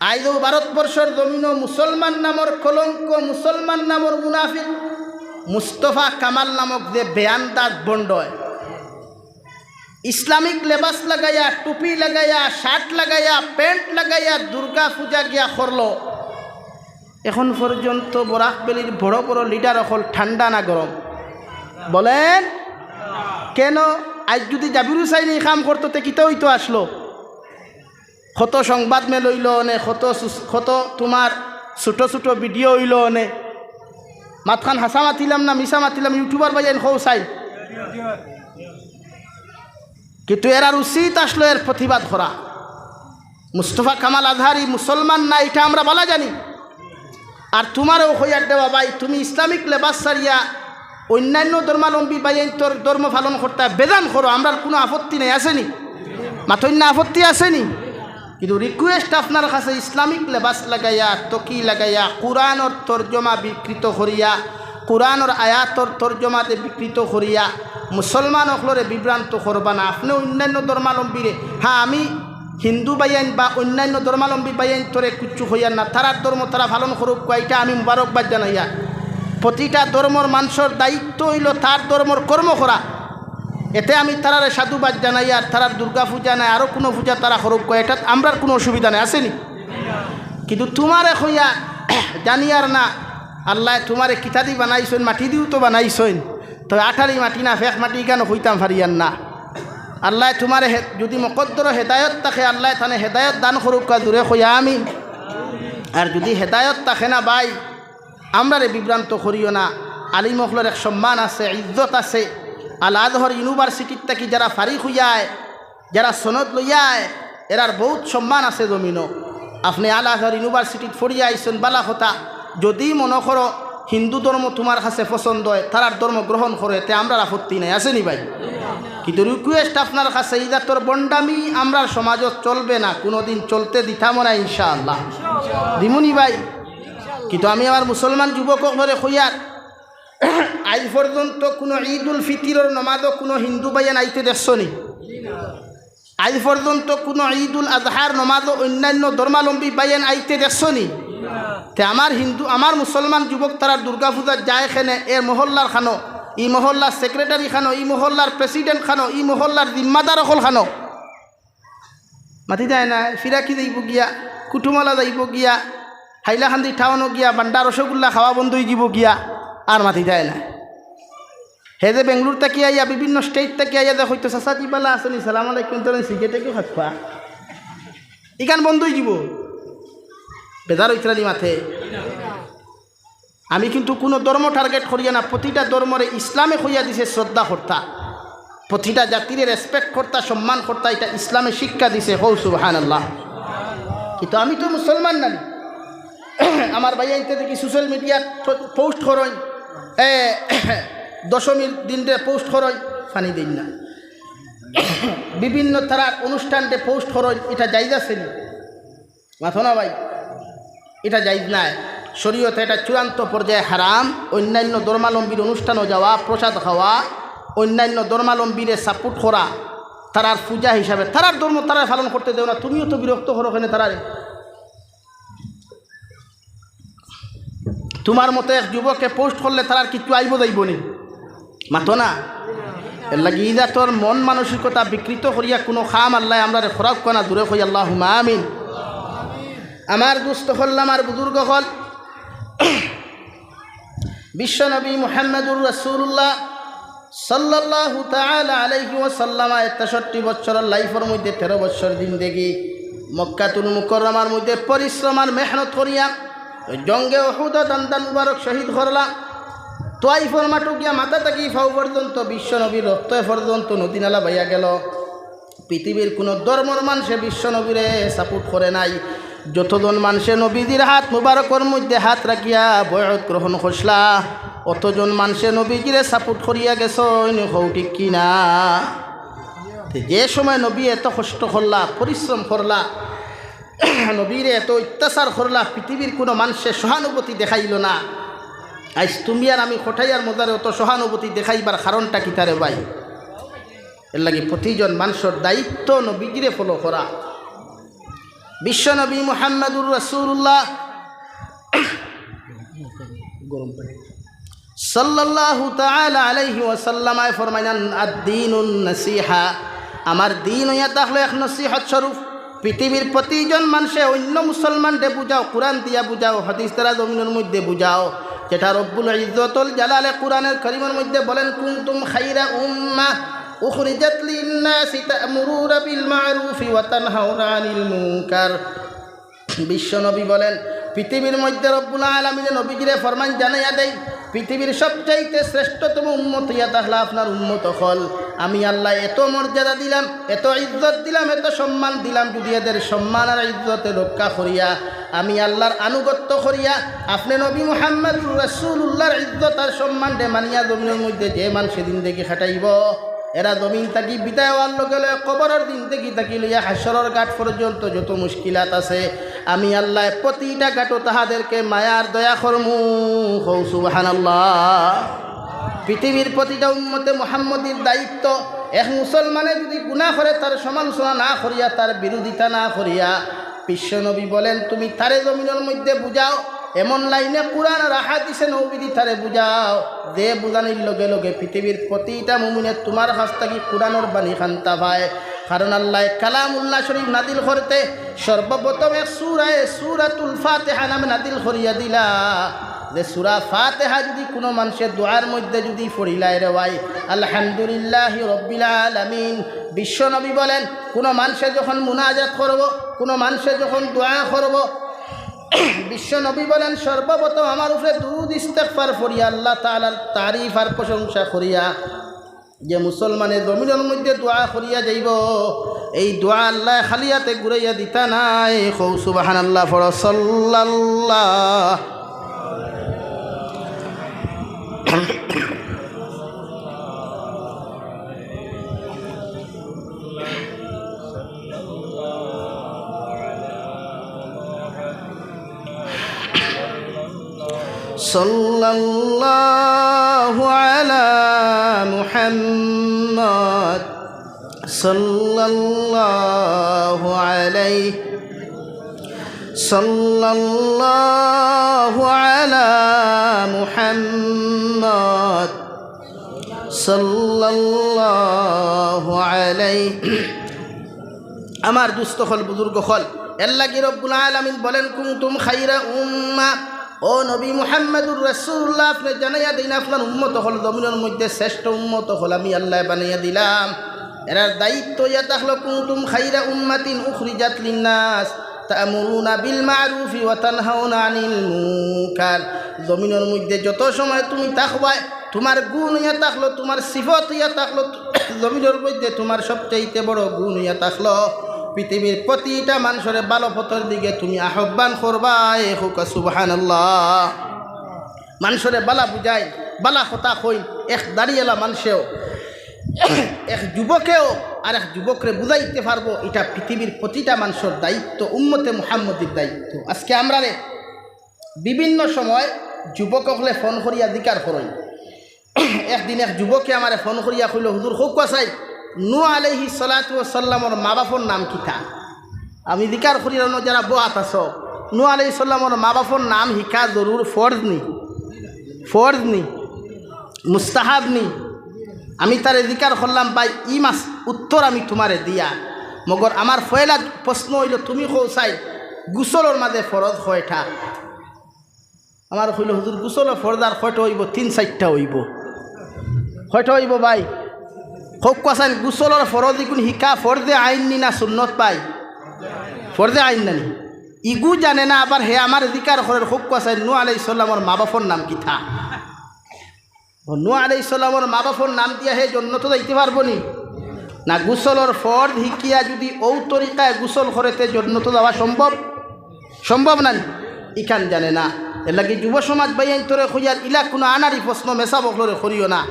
আইজও ভারতবর্ষের জমিন মুসলমান নামর কলঙ্ক, মুসলমান নামর মুনাফিক মুস্তফা কামাল নামক যে বেয়ানদার বন্ডয় ইসলামিক লেবাস লাগাইয়া, টুপি লাগাইয়া, শার্ট লাগাইয়া, প্যান্ট লাগাইয়া দুর্গা পূজা গিয়া করল। এখন পর্যন্ত বরাকবেলির বড় বড় লিডার হল ঠান্ডা না গরম বলেন? কেন? আজ যদি জাবির হুসাইন এই কাম করতো তে কিতা হইতো? আসলো কত সংবাদ মেল হইল নে, কত তোমার ছোট ছোট ভিডিও হইল নে, মাতখান হাসা মাতিলাম না মিশা মাতিলাম, ইউটিউবার বাইন খৌ চাই। কিন্তু এরার উচিত আসলো এর প্রতিবাদ করা। মুস্তফা কামাল আজহারি মুসলমান না, এটা আমরা বলা জানি। আর তোমারও হইয়ার দেওয়া ভাই, তুমি ইসলামিক লেবাস সারিয়া অন্যান্য ধর্মাবলম্বী বাইন তোর ধর্ম পালন করতে বেদান করো, আমরা কোনো আপত্তি নেই, আসেনি? মাথন্য আপত্তি আসেনি? কিন্তু রিকোয়েস্ট আপনার কাছে ইসলামিক লেবাস লাগাইয়া, তকি লাগাইয়া, কোরআনর তর্জমা বিকৃত করিয়া, কোরআনর আয়াতর তর্জমাতে বিকৃত করিয়া মুসলমান অকলরে বিভ্রান্ত করবা না। আপনি অন্যান্য ধর্মাবলম্বীরে, হ্যাঁ আমি হিন্দু বাইন বা অন্যান্য ধর্মাবলম্বী বাইন তোরে কুচ্ছু হইয়ার না, তারার ধর্ম তারা পালন করুক, এটা আমি মুবারকবাদ জানাইয়া। প্রতিটা ধর্মর মানুষের দায়িত্ব হইল তার ধর্মর কর্ম করা, এতে আমি তারারে সাধুবাদ জানাই। আর তারার দুর্গা পূজা নাই, আরও কোনো পূজা তারা করুক, এটা আমরার কোনো অসুবিধা নেই, আসেনি? কিন্তু তোমারে হইয়া জানিয়ার না, আল্লাহ তোমারে কিতাদি বানাইছেন, মাটি দিও তো বানাইছেন, তবে আঠারি মাটি না ফেক মাটি কেন হইতাম ফারিয়ান না। আল্লাহ তোমারে যদি মকদ্দর হেদায়ত থাকে, আল্লাহ থানে হেদায়ত দান করুক, দূরে হইয়া আমি। আর যদি হেদায়ত থাকে না ভাই, আমরারে বিভ্রান্ত করিও না। আলিম মখলের এক সম্মান আছে, ইজ্জত আছে। আল আজহর ইউনিভার্সিটির থেকে যারা ফারিক হইয়ায়, যারা সনদ লইয়ায়, এরার বহুত সম্মান আছে জমিনও। আপনি আল আজহর ইউনিভার্সিটিত ফরিয়া আইসেন, বালা কথা। যদি মনে করো হিন্দু ধর্ম তোমার কাছে পছন্দ হয়, তারার ধর্ম গ্রহণ করে, তে আমরা আপত্তি নাই, আসেনি ভাই? কিন্তু রিকোয়েস্ট আপনার কাছে, ইদা তোর বন্ডামি আমরা সমাজত চলবে না, কোনোদিন চলতে দিতাম না, ইনশাআল্লাহ দিমুনি ভাই। কিন্তু আমি আমার মুসলমান যুবক ধরে হইয়ার, আজ পর্যন্ত কোনো ঈদুল ফিতরের নমাজও কোনো হিন্দু বাইয়ান আইতে দেখছ নি? আজ পর্যন্ত কোনো ঈদুল আজহার নমাজও অন্যান্য ধর্মাবলম্বী বাইয়ান আইতে দেখছ নি? তে আমার মুসলমান যুবক তারা দুর্গা পূজা যায় এখানে, এর মহল্লার খানো, ই মহল্লার সেক্রেটারি খানো, ই মহল্লার প্রেসিডেন্ট খানো, ই মহল্লার জিম্মাদার অকল খানো মাতি যায় না। ফিরাকি যাইব গিয়া, কুটুমালা যাইব গিয়া, হাইলাকান্দি টাউনও গিয়া বান্ডা রসগোল্লা খাওয়া বন্ধ হয়ে যাব গিয়া, আর মাতি যায় না। হে যে বেঙ্গলোর থেকে আইয়া, বিভিন্ন স্টেট থেকে আইয়া দেখ হইতো চাচা পালা আসনি, সালাম আলাইকুম, তোর সিগারেটে কেউ খাবা, ইখান বন্ধ হয়ে যাব, বেজার ইত্যাদি মাথে। আমি কিন্তু কোনো ধর্ম টার্গেট করিয়া না, প্রতিটা ধর্মরে ইসলামে হইয়া দিছে শ্রদ্ধা কর্তা, প্রতিটা জাতিরে রেসপেক্ট কর্তা, সম্মান কর্তা, এটা ইসলামে শিক্ষা দিছে। হৌ সুবহানাল্লাহ। কিন্তু আমি তো মুসলমান না। আমার ভাইয়া ইত্যাদি দেখি সোশ্যাল মিডিয়াত পোস্ট করই, দশমীর দিনরে পোস্ট করই, ফানি দিন না, বিভিন্ন তারা অনুষ্ঠানরে পোস্ট করই, এটা জায়জ আছে নি? মাথো না ভাই, এটা জায়জ নাই। শরীয়তে এটা চূড়ান্ত পর্যায়ে হারাম। অন্যান্য ধর্মাবলম্বীর অনুষ্ঠানও যাওয়া, প্রসাদ খাওয়া, অন্যান্য ধর্মাবলম্বীরে সাপোর্ট করা, তারার পূজা হিসাবে, তারার ধর্ম তারা পালন করতে দেও না, তুমিও তো বিরক্ত করো ওখানে তারারে। তোমার মতো এক যুবককে পোস্ট করলে তারার কিছু আইব যাইব নি? মাতো না। এর লাগি ইদা তোর মন মানসিকতা বিকৃত করিয়া কোনো খাম আল্লাহ আমরা খরাক কনা দূরে হই, আল্লাহুম্মা আমিন। আমার দুস্থ হল, আমার বুজুর্গ হল, বিশ্বনবী মুহাম্মদুর রাসূলুল্লাহ সাল্লাল্লাহু তাআলা আলাইহি ওয়াসাল্লাম 63 বছরের লাইফের মধ্যে 13 বছর জিন্দেগি মক্কাতুল মুকাররমার মধ্যে পরিশ্রম আর মেহনত করিয়া জঙ্গে উহুদ দান মুবারক শহীদ করলা। তোয়াইফর মাঠু গিয়া মাথা থাকি ফাউ পর্যন্ত বিশ্বনবীর রক্ত পর্যন্ত নদী নালা বাইয়া গেল। পৃথিবীর কোনো ধর্মর মানুষে বিশ্বনবীরে সাপোর্ট করে নাই। যতজন মানুষে নবীজির হাত মুবারকর মধ্যে হাত রাখিয়া বয়ত গ্রহণ করছলা, অতজন মানুষে নবীজিরে সাপোর্ট করিয়া গেছ, হৌ ঠিক কিনা? যে সময় নবী এত কষ্ট করলা, পরিশ্রম করলা, নবীরে এত অত্যাচার করলা, পৃথিবীর কোনো মানুষের সহানুভূতি দেখাইল না। আজ তুমি আর আমি কোঠাইয়ার মজারে অত সহানুভূতি দেখাইবার কারণটা কি তারে ভাই? এর লাগে প্রতিজন মানুষের দায়িত্ব নবীজিরে ফলো করা। বিশ্বনবী মুহাম্মদুর রাসূলুল্লাহ সাল্লাল্লাহু তাআলা আলাইহি ওয়াসাল্লাম ফরমাইলেন আদ-দীনুন নাসিহা, আমার দিন হইয়া তাহলে এক নসিহত স্বরূপ। পৃথিবীর প্রতিজন মানুষে অন্য মুসলমানদের বুঝাও, কোরআন দিয়া বুঝাও, হাদিস দ্বারা জমিনের মধ্যে বুঝাও, যেটা রব্বুল ইজ্জতুল জালালে কোরআনের কারীমের মধ্যে বলেন কুনতুম খায়রা উম্মাহ উখরিজাত লিন-নাসি তা'মুরুনা বিল মা'রুফি ওয়া তানহাউনা আনিল মুনকার। বিশ্বনবী বলেন পৃথিবীর মধ্যে রব্বুল আলামিন নবীজিরে ফরমান জানাইয়া দেয়, পৃথিবীর সবচাইতে শ্রেষ্ঠতম উম্মত ইয়া তাহলে আপনার উম্মত হল। আমি আল্লাহ এত মর্যাদা দিলাম, এত ইজ্জত দিলাম, এত সম্মান দিলাম, যদি এদের সম্মান আর ইজ্জতে রক্ষা করিয়া আমি আল্লাহর আনুগত্য করিয়া আপনি নবী মুহাম্মদুর রাসূলুল্লাহর ইজ্জত আর সম্মানকে মানিয়া জমিনের মধ্যে যে মান সেদিন দেখি খাটাইব, এরা জমিন থাকি বিদায় হওয়ার লগে লগে কবরের দিন থেকে থাকি লইয়া হাসরের ঘাট পর্যন্ত যত মুশকিলাত আছে আমি আল্লাহ প্রতিটা ঘাটও তাহাদেরকে মায়ার দয়া করমু। হৌ সুবহানাল্লাহ। পৃথিবীর প্রতিটা উম্মতে মুহাম্মদীর দায়িত্ব, এক মুসলমানে যদি গুনাহ করে তার সমালোচনা না করিয়া, তার বিরোধিতা না করিয়া, বিশ্বনবী বলেন তুমি তারে জমিনের মধ্যে বুঝাও, এমন লাইনে কোরআন আর হাদিসে নবী তারে বুঝাও যে বুঝানির লগে লগে পৃথিবীর প্রতিটা মুমিনের তোমার কাছ থেকে কোরআনের বাণী খান্তা পায়। কারণ আল্লাহ কালামুল্লাহ শরীফ নাদিল করতে সর্বপ্রথম এক সূরাতুল ফাতিহা নামে নাদিল করিয়া দিলা, যে সূরা ফাতিহা যদি কোনো মানুষের দোয়ার মধ্যে যদি পড়িলাই রে ভাই আলহামদুলিল্লাহি রাব্বিল আলামিন। বিশ্বনবী বলেন কোনো মানুষে যখন মুনাজাত করব, কোনো মানুষে যখন দোয়া করব, বিশ্বনবী বলেন সর্বপ্রথম আমার উপরে দুরূদ ইস্তেগফার করিয়া আল্লাহ তাআলার তারিফ আর প্রশংসা করিয়া যে মুসলমানের জমিনের মধ্যে দোয়া করিয়া যাইব, এই দোয়া আল্লাহ খালিয়াতে ঘুরাইয়া দিতা নাই। হৌ সুবহানাল্লাহ ফর সাল্লাল্লাহ। সাল্লাল্লাহু আলা মুহাম্মদ সাল্লাল্লাহু আলাইহি সাল্লাল্লাহু আলা মুহাম্মদ সাল্লাল্লাহু আলাইহি। আমার দুস্থ হল বুজুর্গ হল এর লাগি রব্বুল আলামিন বলেন কুনতুম খায়রা উম্মাহ, ও নবী মুহাম্মদুর রাসূলুল্লাহ আপনি জানাইয়া দিন আপনার উম্মত হল জমিনের মধ্যে শ্রেষ্ঠ উম্মত হল আমি আল্লাহ বানাইয়া দিলাম। এরার দায়িত্ব ইয়া তাহলো কুনতুম খায়রা উম্মাতিন উখরিজাত লিন-নাস তা'মুরুনা বিল মা'রুফি ওয়া তানহাউনা আনিল মুনকার। জমিনের মধ্যে যত সময় তুমি থাকবা, তোমার গুণ ইয়া থাকলো, তোমার সিফত ইয়া থাকলো, জমিনের মধ্যে তোমার সবচাইতে বড় গুণ ইয়া থাকলো পৃথিবীর প্রতিটা মানুষের ভালো পথের দিকে তুমি আহ্বান করবা। হোক সুবহানাল্লাহ। মানুষের বালা বুঝাই, বালা কথা কই, এক দাঁড়িয়েলা মানুষেও, এক যুবকেও আর এক যুবকরে বুঝাইতে পারবো, এটা পৃথিবীর প্রতিটা মানুষের দায়িত্ব, উম্মতে মুহাম্মদীর দায়িত্ব। আজকে আমরা বিভিন্ন সময় যুবক হলে ফোন করিয়া দিকার করই। একদিন এক যুবকে আমার ফোন করিয়া কইল, হুজুর হোক চাই নূহ আলাইহিস সালাতু ওয়াস সালামের মা বাপর নাম কিতা? আমি দিকার করি যারা বোয়াত আস, নূহ আলাইহিস সালামের মা বাপর নাম শিকা জরুর, ফরজ নি মুস্তাহাব নি। আমি তারে দিকার করলাম ভাই ই মাস উত্তর আমি তোমারে দিয়া, মগর আমার ফয়লা প্রশ্ন হইল তুমি কৌসাই গুসলের মাঝে ফরজ কয়টা? আমার কইল হুজুর গুসলের ফরজ আর কয়টা হইব? 3-4টা হইব। কয়টা হইব ভাই? হোক কাসান গুসলের ফরজ ইগুন শিকা ফরজে আইন নি না সুন্নত পাই? ফরজে আইন নানি ইগু জানে না, আবার হে আমার দিকার করে হোক কাসান নূহ আলাইহিস সালামের মা বাপর নাম কিতা? নূহ আলাইহিস সালামের মা বাপর নাম দিয়া হে জান্নাত যাইতে পারবো নি? না গুসলের ফরজ শিকিয়া যদি ও তরিকায় গুসল করেতে জান্নাত যাওয়া সম্ভব না? ইখান জানে না। এর লাগে যুব সমাজ বাইন তোরে খুঁজার ইলা কোনো আনারি প্রশ্ন মেসা বকলরে করিও না,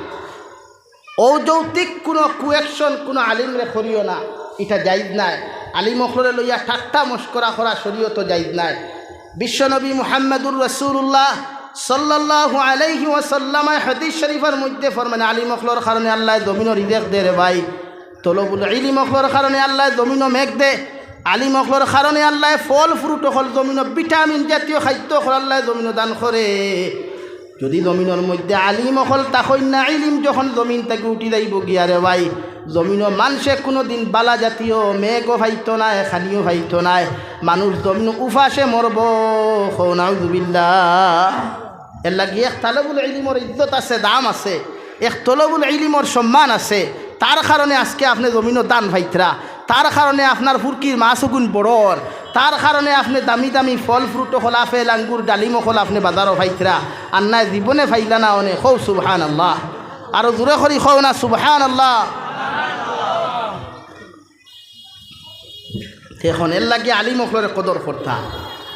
অযৌক্তিক কোনো কুয়েকশন কোনো আলিমরে করিও না, এটা জায়েজ নাই। আলিম অখলরে লইয়া ঠাট্টা মস্করা করা শরীয়ত জায়েজ নাই। বিশ্বনবী মুহাম্মদুর রাসূলুল্লাহ সাল্লাল্লাহু আলাইহি ওয়াসাল্লাম হাদিস শরীফের মধ্যে ফরমান আলিম অখলর কারণে আল্লাহ জমিনের রিজেক দে রে ভাই, তলবুল ইলম অখলর কারণে আল্লাহ জমিনও মেঘ দে। আলিম অকলর কারণে আল্লাহ ফল ফ্রুট হল জমিন ভিটামিন জাতীয় খাদ্য হল আল্লাহ জমিন দান করে। যদি জমিনের মধ্যে আলিম অকল তখন না ইলিম যখন জমিন থেকে উঠি যাইব গিয়া রে ভাই, জমিন মানুষে কোনো দিন বালা জাতীয় মেঘও ভাইতো নাই, খানিও ভাইতো নাই, মানুষ জমিন উফাসে মরব। নাউযুবিল্লাহ। এর লাগি এক তালেবুল ইলিমর ইজ্জত আছে, দাম আছে, এক তলবুল ইলিমর সম্মান আছে। তার কারণে আজকে আপনি জমিনও দান ভাইতরা, তার কারণে আপনার ফুরকির মাছগুণ বড়র, তার কারণে আপনি দামি দামি ফল ফ্রুট হল আপেল আঙ্গুর ডালিম হল আপনি বাজারও ভাইতরা। আর না জীবনে ফাইলা না অনেক হৌ সুবহানাল্লাহ। আরো জোরে করি হও না সুবহানাল্লাহ। এখন এর লাগে আলিম অকলরে কদর করতা,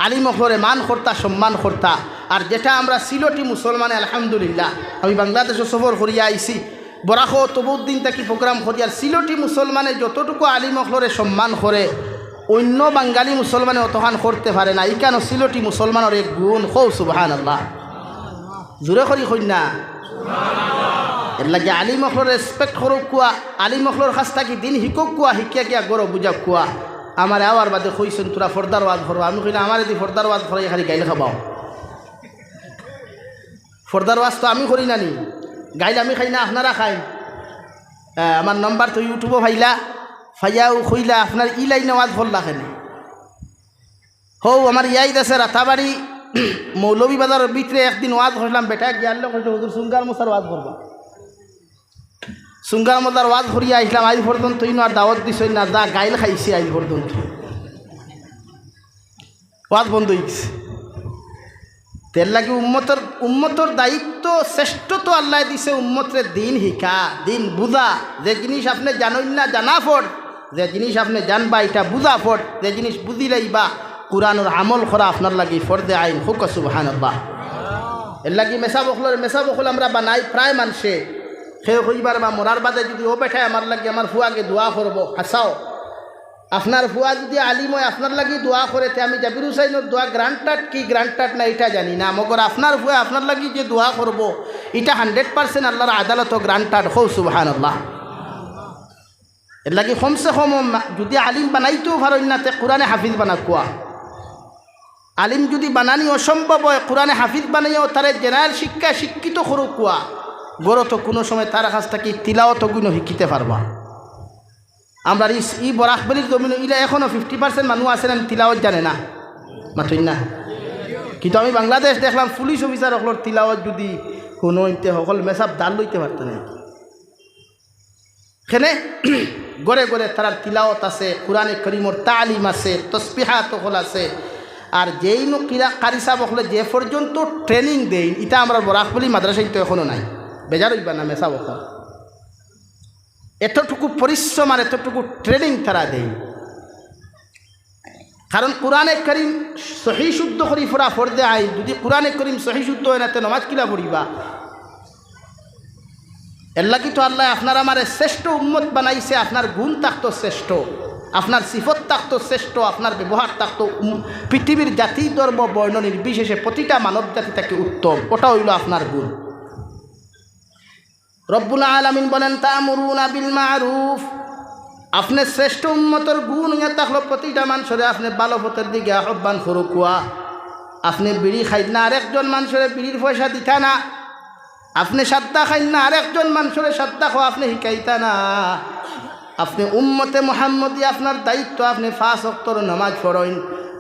আলিম অকলরে মান করতা, সম্মান করতা। আর যেটা আমরা সিলটি মুসলমানে আলহামদুলিল্লাহ, আমি বাংলাদেশে সফর করিয়া আইছি, বরাহ তবুদ্দিন তাকি প্রোগ্রাম করি। আর সিলটি মুসলমানে যতটুকু আলিম অকলরে সম্মান করে অন্য বাঙালি মুসলমানে অতহান করতে পারে না। এই কেন সিলটি মুসলমানের এক গুণ। হৌ সুবহানাল্লাহ। জোরে করি হই না। এর লাগে আলিম অকলর রেসপেক্ট করুক কুয়া, আলিম অকলর কাছ থাকি দিন শিকক কুয়া, শিকিয়া গিয়া গরো বুঝাক কুয়া। আমার আওয়ার বাদে কইছেন তোরা ফর্দার ওয়াজ করো, আমি কইনা আমার এদি ফর্দার ওয়াজ করে খালি গাইলে খাবাও। ফর্দার ওয়াজ তো আমি করি না নি, গাইলে আমি খাই না, আপনারা খাই। আমার নম্বর তো ইউটিউবও ফাইলা, ফাইয়াও খুইলা আপনার ই লাইনে ওয়াজ ভরলা খেনে। হৌ আমার ইয়াইদ আছে রাতাবাড়ি মৌলভী বাজারের ভিতরে একদিন ওয়াজ করলাম, বেটা গিয়াল কইতে হুজুর সুঙ্গার মশার ওয়াজ করবা। সুঙ্গার মজার ওয়াজ করিয়া আসলাম, আজ পর্যন্ত ইনো আর দাওয়াত দিছই না, যা গাইল খাইছি আজ পর্যন্ত ওয়াজ বন্ধ হয়ে গেছে। তের লাগে উম্মতর দায়িত্ব শ্রেষ্ঠ তো আল্লাহ দিছে উম্মতরে দিন শিকা, দিন বুঝা। যে জিনিস আপনি জানেন না জানা ফট, যে জিনিস আপনি জানবা এটা বুঝা ফট, যে জিনিস বুঝি লাইবা কুরআনের আমল করা আপনার লাগি ফরদে আইন। হুক সুবহানাল্লাহ। এর লাগি মেসা বখল আমরা বানাই প্রায় মানুষে সেও কইবার বা মরার বাদে যদি ও বেঠায় আমার লাগে আমার ফুয়াকে দোয়া করবো, হাসাও আপনার ফুয়া যদি আলিম হয় আপনার লাগি দোয়া করে, আমি জাবির হুসাইনের দোয়া গ্রান্টাট কি গ্রান্টাট না এটা জানি না, মগর আপনার ফুয়া আপনার লাগি যে দোয়া করবো এটা 100% আল্লাহর আদালত গ্রান্টাট। হৌ সুবহানাল্লাহ। এর লাগি কমসে কম যদি আলিম বানাইতেও পারেন না তে কোরআনে হাফিজ বানা কুয়া। আলিম যদি বানানি অসম্ভব হয়, কোরআনে হাফিজ বানাইও তারে জেনারেল শিক্ষা শিক্ষিত করুক কুয়া। গড় তো কোনো সময় তার কাছ থেকে তিলাওয়াত গুণ শিখিতে পারবা। আমরা ই বরাকবলির জমিন ইলা এখনও 50% মানুষ আছে না তিলাওয়াত জানে না, মাথুই না। কিন্তু আমি বাংলাদেশ দেখলাম পুলিশ অফিসার সকলের তিলাওয়াত যদি কোনো সকল মেসাব দাল লইতে পারত না। সেনে গড়ে গড়ে তার তিলাওয়াত আছে, কোরআনে করিমর তালিম আছে, তসবিহাত সকল আছে। আর যেই নো কারি সাহেব সকলে যে পর্যন্ত ট্রেনিং দেয় এটা আমরা বরাকবলি মাদ্রাসায় তো এখনও নাই। বেজার হইবা না মেসা বকা, এতটুকু পরিশ্রম আর এতটুকু ট্রেনিং তারা দেয়। কারণ কোরআনে করিম সহি শুদ্ধ করি ফোরা ফরদে আই, যদি কোরআনে করিম সহি শুদ্ধ হয় না তো নমাজ কিলা পড়িবা। এর লাগি তো আল্লাহ আপনার আমার শ্রেষ্ঠ উম্মত বানাইছে। আপনার গুণ থাকতো শ্রেষ্ঠ, আপনার সিফত থাকতো শ্রেষ্ঠ, আপনার ব্যবহার থাকতো পৃথিবীর জাতি ধর্ম বর্ণ নির্বিশেষে প্রতিটা মানব জাতি থাকে উত্তম। ওটা হইল আপনার গুণ। রব্বুল আলামিন বলেন তা'মুরুনা বিল মা'রুফ, আপনি শ্রেষ্ঠ উম্মতের গুণ ইয়া থাকলো প্রতিটা মানুষের আপনি ভালো পথের দিকে আহ্বান করুকুয়া। আপনি বিড়ি খাই না আরেকজন মানুষের বিড়ির পয়সা দিতা না, আপনি সাদ্দা খাই না আরেকজন মানুষের সাদ্দা খাওয়া আপনি শিখাইতা না। আপনি উম্মতে মুহাম্মদী আপনার দায়িত্ব, আপনি 5 ওয়াক্তের নামাজ পড়েন।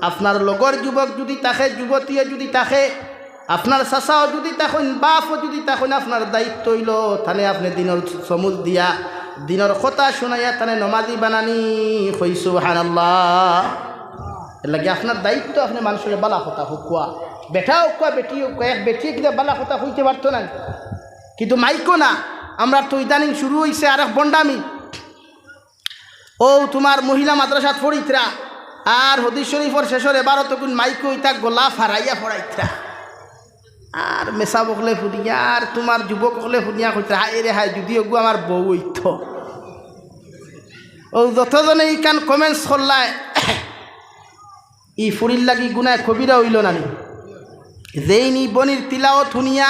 আপনার লগর যুবক যদি থাকে, যুবতীয়ে যদি থাকে, আপনার চাচাও যদি তখন বাপও যদি তখন আপনার দায়িত্ব হইল তাহলে আপনি দিনের সমুদ দিয়া দিনের কথা শোনাইয়া তাহলে নমাজি বানানি। হই সুবহানাল্লাহ। এর লাগে আপনার দায়িত্ব আপনি মানুষের বালা কথা হুকুয়া, বেটাও কুয়া বেটিও কুয়া। এক বেটি কিনা বালা কথা হইতে পারত না, কিন্তু মাইকো না। আমরা তো ইদানিং শুরু হয়েছে আর এক বন্ডামি। ও তোমার মহিলা মাদ্রাসাত পড়িতরা আর হদিস শরীফর শেষর এবারও তখন মাইকো ইতা গোলা ফারাইয়া পড়াইতরা আর মেসা বকলে ফুটিয়া আর তোমার যুবক হলে ফুটিয়া কইতে হাই রে হাই যদি ওগু আমার বউ হইত। ও যতজনে ই কান কমেন্টস করলায় ই ফুরির লাগি গুনায় কবিরা হইল নানি। যেই নি বনির তিলাওয়াত শুনিয়া,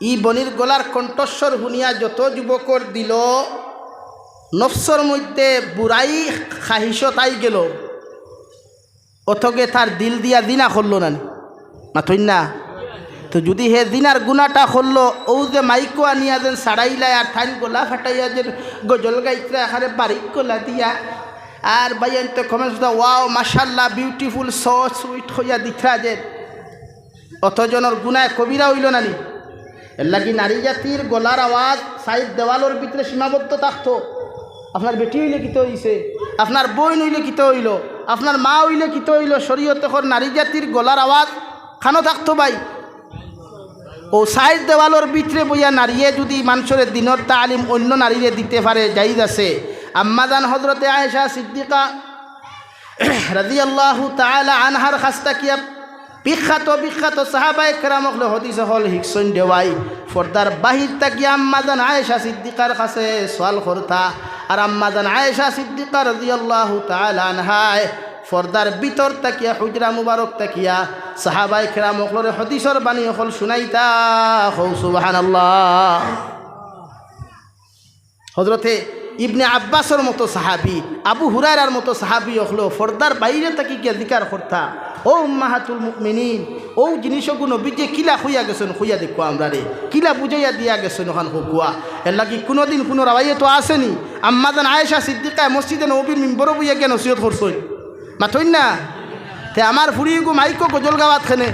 ই বনির গলার কণ্ঠস্বর শুনিয়া যত যুবকর দিল নফসর মধ্যে বুড়াই খাহিসত আই গেল। অথগে তার দিল দিয়া দিনা করলো না মাথইন না। তো যদি হে দিনার গুণাটা করলো, ও যে মাইকো আনিয়া যেন সাড়াইলাই আর ঠাইন গোলা ফাটাইয়া যে গজল গাইতরা এখানে বারিক গোলা দিয়া আর বাইন তো কমেন্টস দা ওয়াও মাশাল্লাহ বিউটিফুল সো সুইট হইয়া দিথরা যে অতজনের গুণায় কবিরা হইল নানি। এর লাগি নারী জাতির গলার আওয়াজ সাইড দেওয়ালোর ভিতরে সীমাবদ্ধ থাকতো। আপনার বেটি হইলে কিতে হইছে, আপনার বোন হইলে কিতে হইল, আপনার মা হইলে কিতে হইল, শরীয়তে নারী জাতির গলার আওয়াজ খানো থাকতো ভাই। ও সাইড দেওয়ালোর ভিতরে বইয়া নারীয়ে যদি মানুষের দিনের তালিম অন্য নারীরে দিতে পারে জায়েজ আছে। আম্মাজান হজরতে আয়েশা সিদ্দিকা রাদিয়াল্লাহু তাআলা আনহার খাস্তা কিয়া বিখ্যাত সাহাবায়ে কেরাম হল হদিস হল হিকসন দেওয়াই ফর্দার বাহির তাকিয়া আম্মাজান আয়েশা সিদ্দিকার কাছে সওয়াল করতা। আর আম্মাজান আয়েশা সিদ্দিকা রাদিয়াল্লাহু তাআলা আনহায় ফর্দার ভিতর তাকিয়া হুজরা মুবারক তাকিয়া সাহাবায়ে কেরাম হল হদিসর বাণী হল শুনাইতা। সুবহানাল্লাহ। হজরতে ইবনে আব্বাসের মতো সাহাবি, আবু হুরায়রার মতো সাহাবি হলো ফর্দার বাইরে তাকি গিয়া জিকার করতা। ও উম্মাহাতুল মুমিনিন, ও জিনিসগুলো বিজে কিলা হইয়া গেছেন হইয়া দেখো আমরা রে, কিলা বুঝাইয়া দিয়া গেছেন ওখান হুকুয়া। এর লাগি কোনোদিন কোনো রাবাইয়ে তো আসেনি। আম্মাজান আয়েশা সিদ্দিকায় মসজিদে নবীর মিম্বরও বইয়া গিয়া নসিহত করছই মাথইন না। তে আমার ফুড়িগু মাইকো গজল গাওয়াত খেনে,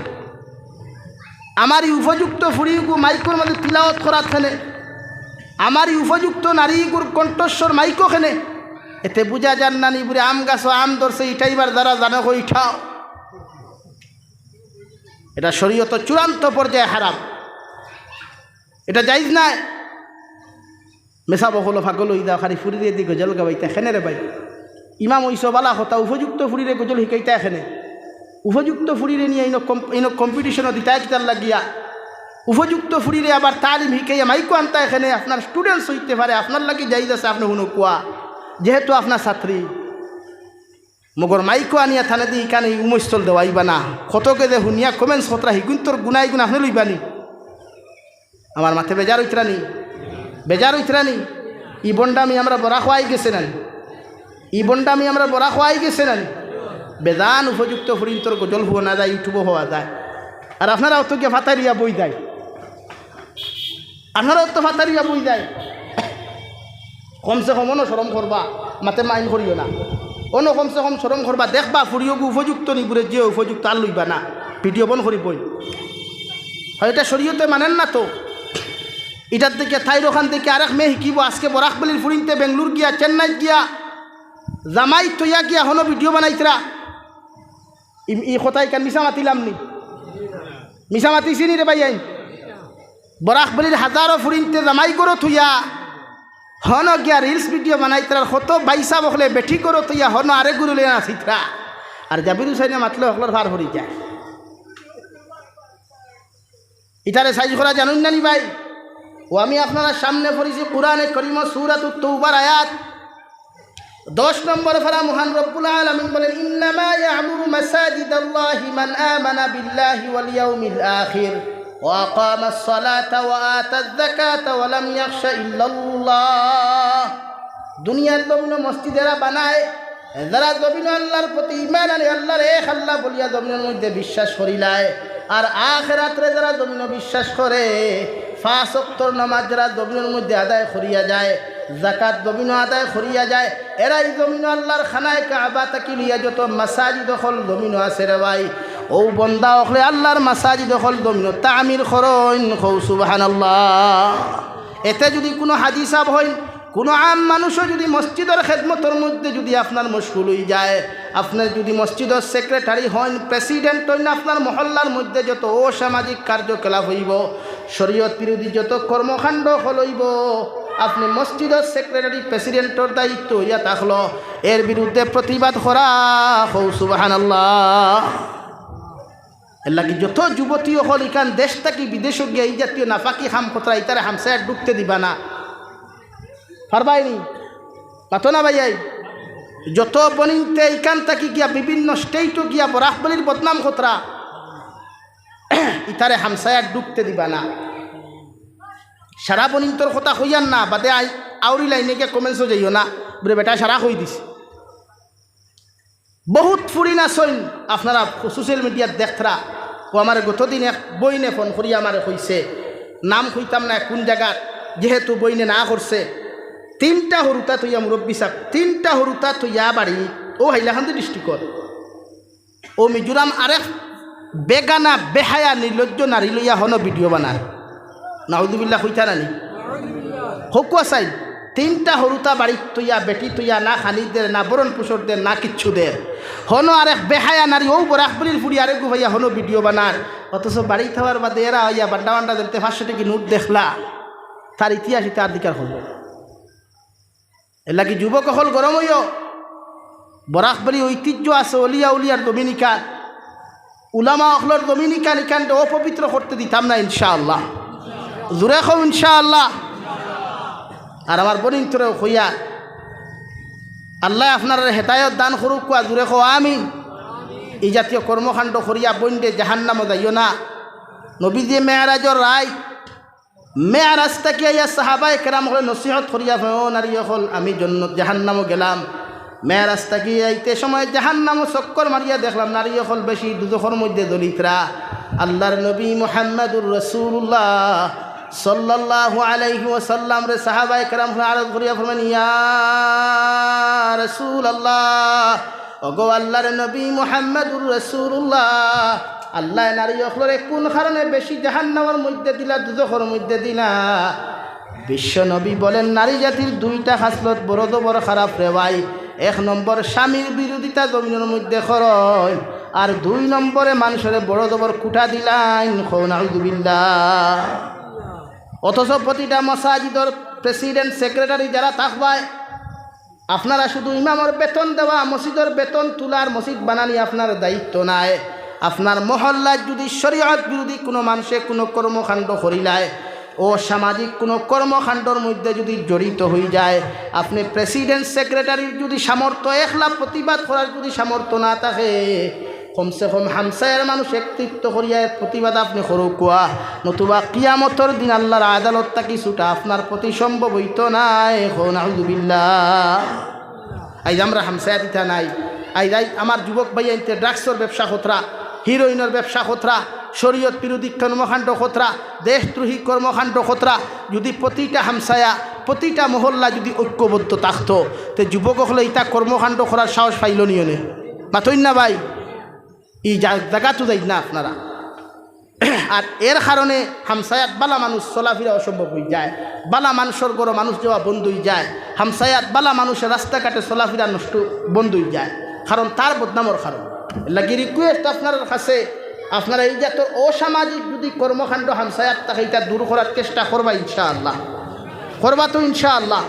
আমার উপযুক্ত ফুড়িগু মাইকোর মধ্যে তিলাওয়াত করাত খেনে, আমার উপযুক্ত নারীগুর কণ্ঠস্বর মাইকো খেনে। এতে বুঝা যান না নিবুরে আম গাছ আম ধরছে ইটাইবার দ্বারা জানো ইঠাও। এটা শরীয়ত চূড়ান্ত পর্যায়ে হারাম, এটা জায়েজ নাই। মেসা বহল ফাগল ইদা খালি ফুরিরে দি গজল গাবাইতা খেনে রে ভাই। ইমাম ওইসব বালা হতা উপযুক্ত ফুরিরে গজল শিকাইতা এখানে, উপযুক্ত ফুরিরে নিয়ে ইনো কম্পিটিশনও দিতা কিতার লাগিয়া, উপযুক্ত ফুরিরে আবার তালিম শিকাইয়া মাইকো আনতা এখানে আপনার স্টুডেন্টস হইতে পারে, আপনার লাগি জায়েজ আছে আপনি শুনো কোয়া যেহেতু আপনার ছাত্রী। মগর মাইকো আনিয়া থানে দি ইকানে উমস্থল দেওয়াইবা না। কতকে যে শুনিয়া কমেন্টস কতরা হিগুন তোর গুনাই গুণ আপনি লইবানি। আমার মাথে বেজার হইতরানি, বেজার হইতরানি। ই বন্ডামি আমরা বড়া খোয়াই গেছে না, ই বন্ডামি আমরা বড়া খোয়াই গেছে না। বেজান উপযুক্ত ফুরিন তোর গজল হওয়া না যায়, ইউটিউবও হওয়া যায়। আর আপনারাও তো গিয়ে ফাতারিয়া বই যায়, আপনারাও তো ফাতারিয়া বই যায়। কমসে কম সরম করবা, মাতে মাইন করিও না। অন্য কমসে কম সরম করবা, দেখবা ফুরিয়গু উপযুক্ত নিবুরে যে উপযুক্ত আর লইবা না, ভিডিও বন করি বই। হয় এটা শরীয়তে মানেন না তো। এটার থেকে থাইর ওখান থেকে আরেক মেয়ে শিকিব। আজকে বরাকবলির ফুরিনতে বেঙ্গলোর গিয়া চেন্নাই গিয়া জামাই তৈয়া গিয়া হনো ভিডিও বানাইতরা। ই কথাই কান মিশা মাতিলাম নি, মিশা মাতিছি নি রে ভাই। আইন বরাকবলির হাজারো ফুরিনতে জামাই করো থুইয়া হন গিয়া রিলস ভিডিও বানাইতরার কত বাইসা বকলে বেঠি করো তৈয়া হন আরে গুরু লে আসিতরা। আর জাবির হুসাইনে মাতলে হকলার ভার হরি যায়। ইটারে সাইজ করা জানুন না নি ভাই। ও আমি আপনারা সামনে পড়েছি কুরআনে কারীম সূরাতুত তাওবার আয়াত 10 নম্বর ফারা মহান রব্বুল আলামিন বলেন ইন্নামা ইয়ামুরু মাসাজিদাল্লাহি মান আমানা বিল্লাহি ওয়াল ইয়াউমিল আখির ওয়া আকামাস সালাতা ওয়া আতাজ যাকাতা ওয়া লাম ইয়াখশা ইল্লাল্লাহ। দুনিয়ার জমিনে মসজিদেরা বানায় যারা জমিনে আল্লাহর প্রতি ঈমান আনে, আল্লাহর এক আল্লাহ বলিয়া জমিনের মধ্যে বিশ্বাস করিলায়। আর আখিরাতে যারা জমিনে বিশ্বাস করে, 5 ওয়াক্তের নামাজ যারা জমিনের মধ্যে আদায় করিয়া যায়, যাকাত জমিন আদায় করিয়া যায়, এরাই জমিন আল্লাহর খানায় কাবা তাকি লিয়া যত মাসাজিদ হল জমিন আছে রে ভাই, ও বন্দা হলে আল্লাহর মাসাজিদ হল জমিন তামির করইন। সুবহানাল্লাহ। এতে যদি কোনো হাজি সাহেব হয়, কোনো আম মানুষও যদি মসজিদের খেদমতের মধ্যে যদি আপনার মশগুল হয়ে যায়, আপনার যদি মসজিদের সেক্রেটারি হন, প্রেসিডেন্ট হইন, আপনার মহল্লার মধ্যে যত অসামাজিক কার্যকলাপ হইব, শরীয়ত বিরোধী যত কর্মকাণ্ড হইব, আপনি মসজিদের সেক্রেটারি প্রেসিডেন্টর দায়িত্ব হইয়া থাকলো, এর বিরুদ্ধে প্রতিবাদ করা। সুবহানাল্লাহ। এর লাগি যত যুবতী হল ইখান দেশ থাকি বিদেশ গিয়ে এই জাতীয় নাফাকি হাম খতরা ইতারে হামসায় ঢুকতে দিবা না। পারবাইনি পাতো না ভাইয়াই। যত বনিতে ইখান থাকি গিয়া বিভিন্ন স্টেটও গিয়া বরাকবলির বদনাম খতরা ইতারে হামসায় ঢুকতে দিবা না। সারা বনিন্তর কথা হইয়ান না, বাদে আউরি লাইনে গিয়ে কমেন্টসও যাইও না বলে বেটা সারা হই দিস। বহুত ফুরি না সইন আপনারা সোশ্যাল মিডিয়াত দেখরা ও আমার গতদিন এক বইনে ফোন করি আমার কইছে নাম কইতাম না কোন জায়গার যেহেতু বইনে না করছে 3টা হরুতা তুইয়া মুরব্বী সাহেব 3টা হরুতা তুইয়া বাড়ি ও হাইলাকান্দি ডিস্ট্রিক্টর ও মিজোরাম আরেক বেগানা বেহায়া নির্লজ্জ নারী লইয়া হন ভিডিও বানায় নাউজুবিল্লাহ কইতা নানি হকুয়া সাইড 3টা হরুতা বাড়ি তুইয়া বেটি তুইয়া না খানি দে না বরণ পুষর দে না কিচ্ছু দে হনো আরেক বেহায়া নারী ও বরাক বলির ফুড়ি আরেক ভাইয়া হনো ভিডিও বানার অথচ বাড়ি থাকার বাদে এরা হইয়া বান্ডা বান্ডা দিতে 500 টাকা নোট দেখলা তার ইতিহাস তার দিকার হল এর লাগি যুবক হল গরম হইও বরাক বলি ঐতিহ্য আছে অলিয়া উলিয়ার ডমিনিকান উলামা অখলর ডমিনিকান এখানটা অপবিত্র করতে দিতাম না ইনশাআল্লাহ জুড়ে খাও ইনশাআল্লাহ আর আমার বনিন্তরেও হইয়া আল্লাহ আপনার হেদায়ত দান করুক কোয়া জুড়ে খাও আমিন এই জাতীয় কর্মকাণ্ড করিয়া বন্ডে জাহান্নামে যাইও না নবীজি মেয়ারাজর রায় মেয়ারাজ থেকে আইয়া সাহাবায়ে কেরাম হলে নসিহত করিয়া নারী হল আমি জাহান্নামও গেলাম মেয়ারাজ থেকে আইতে সময় জাহান্নামও চক্কর মারিয়া দেখলাম নারী হল বেশি দুজখর মধ্যে দলিতরা আল্লাহর নবী মুহাম্মদুর রাসূলুল্লাহ সাল্লাল্লাহু আলাইহি ওয়াসাল্লাম রে সাহাবায়ে কেরাম আরজ করিয়া ফরমান ইয়া রাসূলুল্লাহ ওগো আল্লাহর নবী মুহাম্মদুর রাসূলুল্লাহ আল্লাহ নারী অখলরে কোন কারণে বেশি জাহান্নামের মধ্যে দিলা দুজখর মধ্যে দিলা বিশ্ব নবী বলেন নারী জাতির 2টা খাসলত বড় বড় খারাপ রে ভাই 1 নম্বর স্বামীর বিরোধিতা জমিনের মধ্যে করয় আর 2 নম্বরে মানুষের বড় বড় কুটা দিলাইন নাউযুবিল্লাহ অথচ প্রতিটা মসজিদের প্রেসিডেন্ট সেক্রেটারি যারা থাকবায় আপনারা শুধু ইমামের বেতন দেওয়া মসজিদের বেতন তোলার মসজিদ বানানি আপনার দায়িত্ব নাই আপনার মহল্লায় যদি শরীয়ত বিরোধী কোনো মানুষে কোনো কর্মকাণ্ড করিলায় ও সামাজিক কোনো কর্মকাণ্ডর মধ্যে যদি জড়িত হয়ে যায় আপনি প্রেসিডেন্ট সেক্রেটারির যদি সামর্থ্য একলা প্রতিবাদ করার যদি সামর্থ্য না থাকে কমসে কম হামসায়ের মানুষ একত্রিত করিয়া প্রতিবাদ আপনি করো কোয়া নতুবা কিয়ামতর দিন আল্লাহর আদালত থাকি ছুটা আপনার প্রতি সম্ভব হইত নাই নাউযুবিল্লাহ আজ আমরা হামসায়া দিতা নাই আজ আমার যুবক ভাই আনতে ড্রাগসের ব্যবসা খতরা হিরোইনের ব্যবসা খতরা শরীয়ত বিরোধী কর্মকাণ্ড খতরা দেশদ্রোহী কর্মকাণ্ড খতরা যদি প্রতিটা হামসায়া প্রতিটা মহল্লা যদি ঐক্যবদ্ধ থাকতো তো যুবক হলে ইটা কর্মকাণ্ড করার সাহস পাইল নিয়নে মাতই না ভাই এই জায়গা তো যাই না আপনারা আর এর কারণে হামসায়াত বালা মানুষ চলাফেরা অসম্ভব হয়ে যায় বালা মানুষের গড় মানুষ যাওয়া বন্ধ হয়ে যায় হামসায়াত বালা মানুষের রাস্তাঘাটে চলাফেরা নষ্ট বন্ধ হয়ে যায় কারণ তার বদনামর কারণ লাগি রিকোয়েস্ট আপনার কাছে আপনারা এই জাত অসামাজিক যদি কর্মকাণ্ড হামসায়াত থাকে এটা দূর করার চেষ্টা করবা ইনশাআল্লাহ করবা তো ইনশাআল্লাহ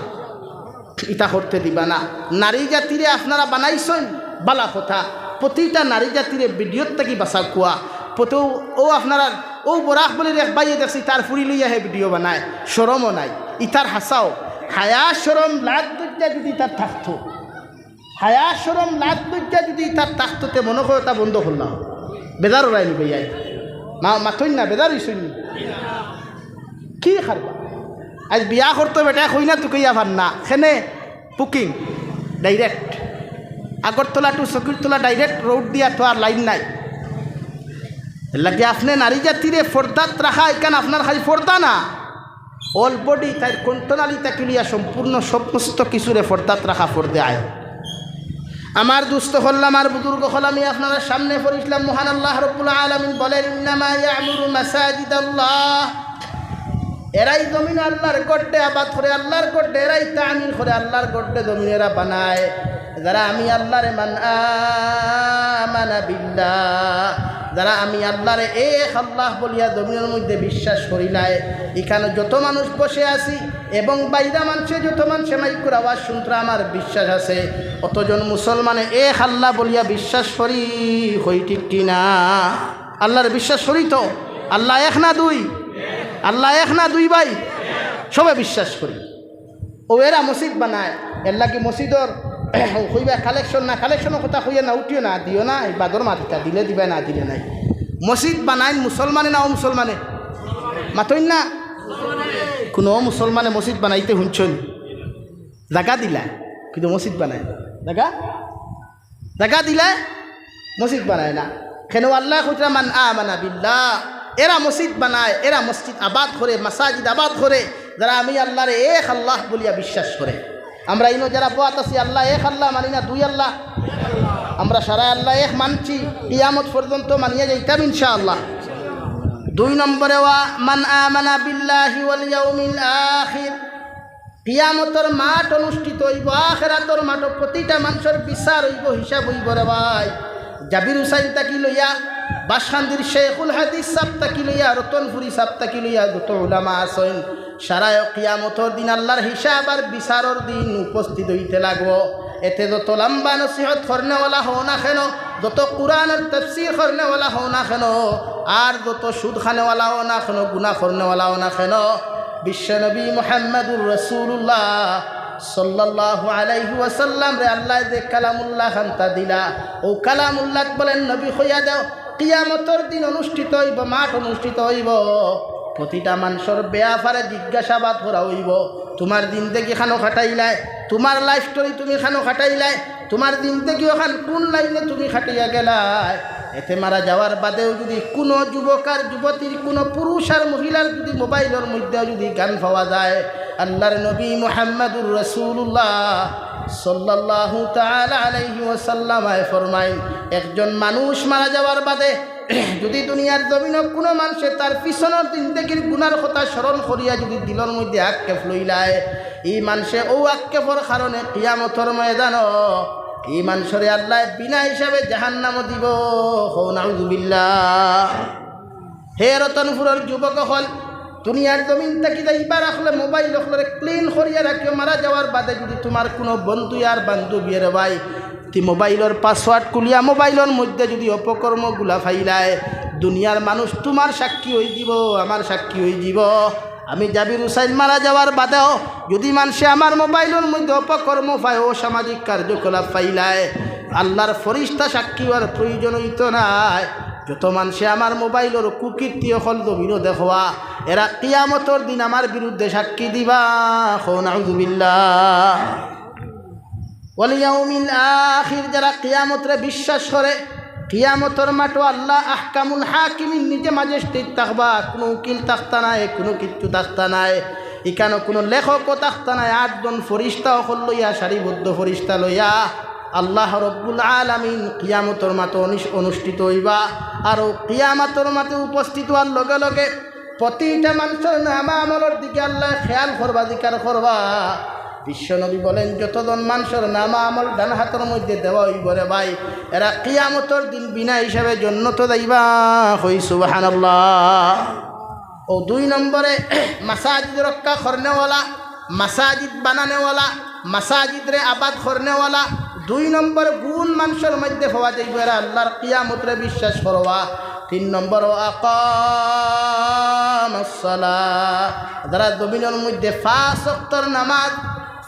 এটা করতে দিবা না নারী জাতিরে আপনারা বানাইছেন বালা কথা প্রতিটা নারী জাতিরে ভিডিওর থেকে বাসা কুয়া প্রতেও ও আপনারা ও বরাক বলে এক বাইয়ে দেখছি তার ফুরি লইয়া হে ভিডিও বানায় শরমও নাই ইতার হাসাও হায়া শরম লাগ দজ্জা যদি তার থাকতো হায়া শরম লাগ দজ্জা যদি তার থাকতোতে মনে করে তা বন্ধ করলাম বেদারও রাইনি ভাইয়াই মাথই না বেদার হইসই কি খারবা আজ বিয়া করতো বেটা কই না তো কইয়া ভার না সেনে booking direct Agartala to Sakirtala direct road দিয়া তো আর লাইন নাই লাগে আপনি নারী জাতিরে ফর্দাত রাখা এখানে আপনার খালি ফর্দা না অল বডি তাই কণ্ঠনালী তাকিলিয়া সম্পূর্ণ সমস্ত কিছুরে ফর্দাত রাখা ফর্দে আয় আমার দুস্থ হল্লাম আর বুজুর্গ হল আমি আপনার সামনে পড়িছিলাম মহান আল্লাহ রব্বুল আলামিন বলেন ইন্নামা ইয়ামুরু মাসাজিদাল্লাহ এরাই জমিন আল্লাহর গড্ডে আবাদ করে আল্লাহর গড্ডে এরাই তামিল করে আল্লাহর গড্ডে জমিনেরা বানায় যারা আমি আল্লাহরে আমানা বিল্লাহ যারা আমি আল্লাহরে এক আল্লাহ বলিয়া জমিনের মধ্যে বিশ্বাস করি নাই এখানে যত মানুষ বসে আছি এবং বাইরা মানুষে যত মানুষে মাইকুর আওয়াজ শুনতে আমার বিশ্বাস আছে অতজন মুসলমানে এক আল্লাহ বলিয়া বিশ্বাস করি হই ঠিক কিনা আল্লাহর বিশ্বাস করি তো আল্লাহ এক না দুই আল্লাহ এক না দুই ভাই সবে বিশ্বাস করি ও এরা মসজিদ বানায় এর লাগে মসজিদর হইবা কালেকশন না কালেকশনের কথা হইয়া না উঠিও না দিও না এই বাদর মাটিটা দিলে দিবে না দিলে নাই মসজিদ বানায় মুসলমানে না ও মুসলমানে মাতইন না কোনো মুসলমানে মসজিদ বানাইতে শুনছন জায়গা দিলা কিন্তু মসজিদ বানায় জায়গা জায়গা দিলে মসজিদ বানায় না। কেন আল্লাহ খুচরা মান আমানা বিল্লাহ, এরা মসজিদ বানায়, এরা মসজিদ আবাদ করে, মাসাজিদ আবাদ করে, যারা আমি আল্লাহরে এক আল্লাহ বলিয়া বিশ্বাস করে। আমরা ইনো যারা বোয়াত আছি আল্লাহ এক আল্লাহ মানি না, দুই আল্লাহ। আমরা সারা আল্লাহ এক মানছি, কিয়ামত পর্যন্ত মানিয়ে যাইতাম ইনশাআল্লাহ। 2 নম্বরে ওয়া মান আমানা বিল্লাহি ওয়াল ইয়াউমিল আখির, কিয়ামতের মাঠ অনুষ্ঠিত হইব, আখিরাতের মাঠ, প্রতিটা মানুষের বিচার হইব, হিসাব হইব রে ভাই। জাবির হুসাইন তাকি লইয়া, বাসখান্দির শেখুল হাদিস সাহেব তাকি লইয়া, রতনপুরি সাহেব তাকি লইয়া, যত উলামা আছেন সারা কিয়ামতের দিন আল্লাহর হিসাব আর বিচারের দিন উপস্থিত হইতে লাগবো। এতে যত লম্বা নসিহত করনেওয়ালা হও না কেন, যত কোরআনের তাফসীর করনেওয়ালা হও না কেন, আর যত সুদ খানেওয়ালা হও না কেন, গুনাহ করনেওয়ালা হও না কেন, বিশ্বনবী মুহাম্মদুর রাসূলুল্লাহ সাল্লাল্লাহু আলাইহি ওয়াসাল্লাম রে আল্লাহ যে কালামুল্লাহ খান্তা দিলা, ও কালামুল্লাহ বলেন নবী হইয়া দাও। কিয়ামতের দিন অনুষ্ঠিত হইব, মাঠ অনুষ্ঠিত হইব, প্রতিটা মানুষের ব্যাপারে জিজ্ঞাসাবাদ করা হইব। তোমার দিন থেকে খানো খাটাইলাই, তোমার লাইফ স্টোরি তুমি খানো খাটাইলাই, তোমার দিন থেকে ওখান কোন লাইনে তুমি খাটাইয়া গেলাই। এতে মারা যাওয়ার বাদেও যদি কোনো যুবক আর যুবতীর, কোনো পুরুষ আর মহিলার যদি মোবাইলের মধ্যে যদি গান পাওয়া যায়, আল্লাহর নবী মুহাম্মদুর রাসূলুল্লাহ সাল্লাল্লাহু তাআলা আলাইহি ওয়াসাল্লাম ফরমায়, একজন মানুষ মারা যাওয়ার বাদে যদি দুনিয়ার জমিনে কোনো মানুষে তার পিছনের দিন থেকে গুনার কথা স্মরণ করিয়া যদি দিলের মধ্যে আক্ষেপ লইলায়, এই মানুষে ও আক্ষেপের কারণে কিয়ামতের ময়দান এই মানুষরে আল্লাহ বিনা হিসাবে জাহান্নামও দিব। নাউযুবিল্লাহ। হে রতনপুরের যুবক হল, দুনিয়ার জমিন থেকে যাইবার রাখলে মোবাইল রাখলে ক্লিন করিয়া রাখিও। মারা যাওয়ার বাদে যদি তোমার কোনো বন্ধু আর বান্ধবীর ভাই তি মোবাইলের পাসওয়ার্ড খুলিয়া মোবাইলের মধ্যে যদি অপকর্মগুলা ফাইলায়, দুনিয়ার মানুষ তোমার সাক্ষী হয়ে দিব, আমার সাক্ষী হয়ে দিব। আমি জাবির হুসাইন মারা যাওয়ার বাদেও যদি মানুষে আমার মোবাইলের মধ্যে অপকর্ম পায়, ও সামাজিক কার্যকলাপ ফাইলায়, আল্লাহর ফরিস্তা সাক্ষী হওয়ার প্রয়োজন হইত নাই। যত মানুষে আমার মোবাইলের কুকীর্তি অকল জমিনও দেখোয়া, এরা কিয়ামতের দিন আমার বিরুদ্ধে সাক্ষী দিবা। নাউযুবিল্লাহ। ওয়াল ইয়াউমিল আখির, যারা কিয়ামতরে বিশ্বাস করে, কিয়ামতের মাঠে আল্লাহ আহকামুল হাকিমিন নিজে ম্যাজিস্ট্রেট থাকবা, কোনো উকিল থাকতা নাই, কোনো কিচ্ছু থাকতা নাই, এখানে কোনো লেখকও থাকতা নাই। 8 জন ফরিস্তা অকল লইয়া, সারিবদ্ধ ফরিস্তা লইয়া আল্লাহ রব্বুল আলামিন কিয়ামতের মাঠে অনুষ্ঠিত হইবা। আর কিয়ামতের মাঠে উপস্থিত হওয়ার লগে লগে প্রতিটা মানুষের নামা আমলের দিকে আল্লাহ খেয়াল করবা, জিকার করবা। বিশ্বনবী বলেন, যতজন মানুষের নামা আমল ডান হাতের মধ্যে দেওয়া হইব রে ভাই, এরা কিয়ামতের দিন বিনা হিসাবে জান্নাতে যাইবা। কই সুবহানাল্লাহ। ও 2 নম্বরে মাসাজিদ রক্ষা করনেওয়ালা, মাসাজিদ বানানেওয়ালা, মাসাজিদ রে আবাদ করনেওয়ালা 2 নম্বর গুণ মানুষের মধ্যে পাওয়া যাইব, এরা আল্লাহর কিয়ামতরে বিশ্বাস করবা। 3 নম্বর আকামাস সালাহ, যারা জমিনের মধ্যে 5 ওয়াক্তের নামাজ,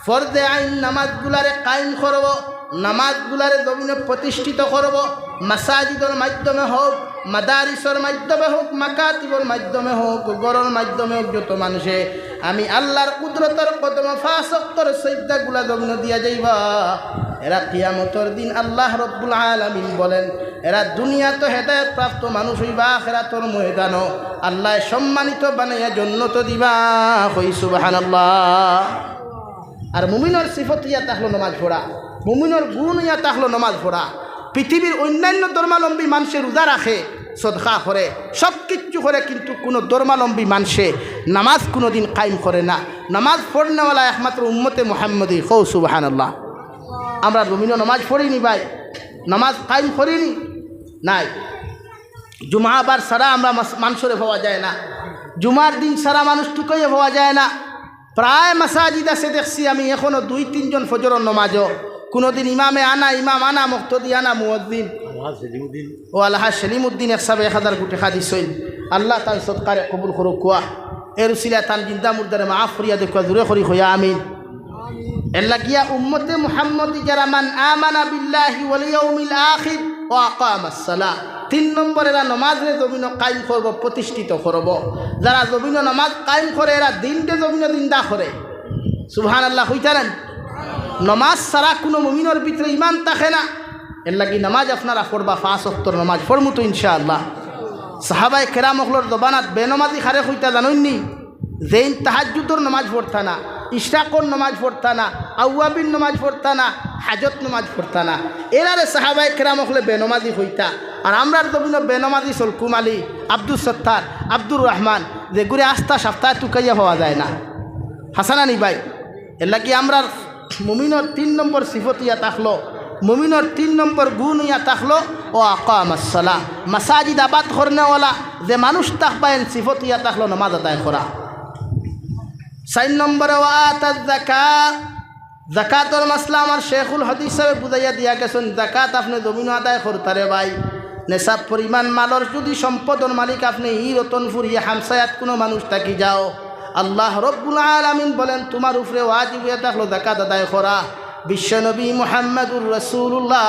ফরজে আইন নামাজগুলারে কায়েম করব, নামাজগুলারে জমিনে প্রতিষ্ঠিত করব, মাসাজিদের মাধ্যমে হোক, মাদারিসের মাধ্যমে হোক, মাকাতিবের মাধ্যমে হোক, গরের মাধ্যমে হোক, যত মানুষে আমি আল্লাহর কুদরতের কদমে 5 ওয়াক্তের সিজদাগুলা জমিনে দিয়া যাইবা। এরা কিয়ামতের দিন আল্লাহ রব্বুল আলামিন বলেন, এরা দুনিয়াতে হেদায়েত প্রাপ্ত মানুষ হইবা, আখিরাতের ময়দানও আল্লাহ সম্মানিত বানাইয়া জান্নাত দিবা। কই সুবহানাল্লাহ। আর মুমিনের সিফত ইয়া তাহলো নামাজ পড়া, মুমিনের গুণ ইয়া তাহলো নামাজ পড়া। পৃথিবীর অন্যান্য ধর্মাবলম্বী মানুষের রোজা রাখে, সদকা করে, সব কিছু করে, কিন্তু কোনো ধর্মাবলম্বী মানুষে নামাজ কোনো দিন কায়েম করে না। নামাজ পড়নেওয়ালা একমাত্র উম্মতে মুহাম্মদী। কও সুবহানাল্লাহ। আমরা মুমিনও নামাজ পড়িনি ভাই, নামাজ কায়েম করিনি নাই। জুমাবার সারা আমরা মানুষরে পাওয়া যায় না, জুমার দিন সারা মানুষ টুকাইয়ে পাওয়া যায় না। প্রায় মাসাজিদ আছে দেখছি আমি এখনও 2-3 জন ফজরের নামাজও কোনোদিন ইমাম আনা, মুক্তদি আনা, মুয়াজ্জিন ও আলহাজ সেলিমউদ্দিন 1000 কোটি দিছেন। আল্লাহ তার সৎকারে কবুল করুক। কুয়া এর উসিলা তান জিন্দা মুর্দারে মাফ করিয়া দেখুয়া জোরে করি হইয়া আমিন। এর লাগিয়া উম্মতে মুহাম্মদী যারা মান আমানা বিল্লাহি ওয়াল ইয়াউমিল আখির ওয়া আকামাস সালাহ, 3 নম্বরে এরা নমাজরে জমিন কায়েম করব, প্রতিষ্ঠিত করব। যারা জমিন নমাজ কায়েম করে, এরা দিনটে জমিন দিন্দা করে। সুবহানাল্লাহ হইতারেন। নমাজ ছাড়া কোনো মুমিনের ভিতরে ইমান থাকে না। এর লাগি নামাজ আপনারা পড়বা 5 ওয়াক্তর নামাজ পড়মু তো ইনশাআল্লাহ। সাহাবায়ে কেরাম হলর জবানাত বেনমাজি খারে হইতা জানেননি, যেইন তাহাজ্জুদর নামাজ পড়তা না, ইশরাকর নামাজ পড়তা না, আউয়াবিন নামাজ পড়তা না, হাজত নামাজ পড়তা না, এরারে সাহাবায়ে কেরাম হলে বেনমাজি হইতা। আর আমরার জমিন বেনমাজি সলকুম আলী, আব্দুল সত্তার, আব্দুর রহমান যেগুলি আস্থা সপ্তাহে টুকাইয়া পাওয়া যায় না। হাসানানি ভাই, এর লাগি আমরার মুমিনের 3 নম্বর সিফত ইয়া থাকলো, মুমিনের 3 নম্বর গুণ ইয়া থাকলো ও আকামাস সালাহ, মাসাজিদ আবাদ করনেওয়ালা যে মানুষ তাকবায়েন সিফত ইয়া থাকলো নামাজ আদায় করা। 4 নম্বরে ওয়া আতাজ যাকাত, যাকাতর মাসলা আমার শেখুল হাদিস সাহেব বুঝাইয়া দিয়া গেছেন। যাকাত আপনি জমিন আদায় করতারে ভাই, নেশাব পরিমাণ মালর যদি সম্পদর মালিক আপনি ই রতন ফুরিয়ে হামসায়াত কোনো মানুষ থাকি যাও, আল্লাহ রব্বুল আলামিন বলেন তোমার উপরে ওয়াজিব হয়ে থাকলো যাকাত আদায় করা। বিশ্বনবী মুহাম্মদুর রাসূলুল্লাহ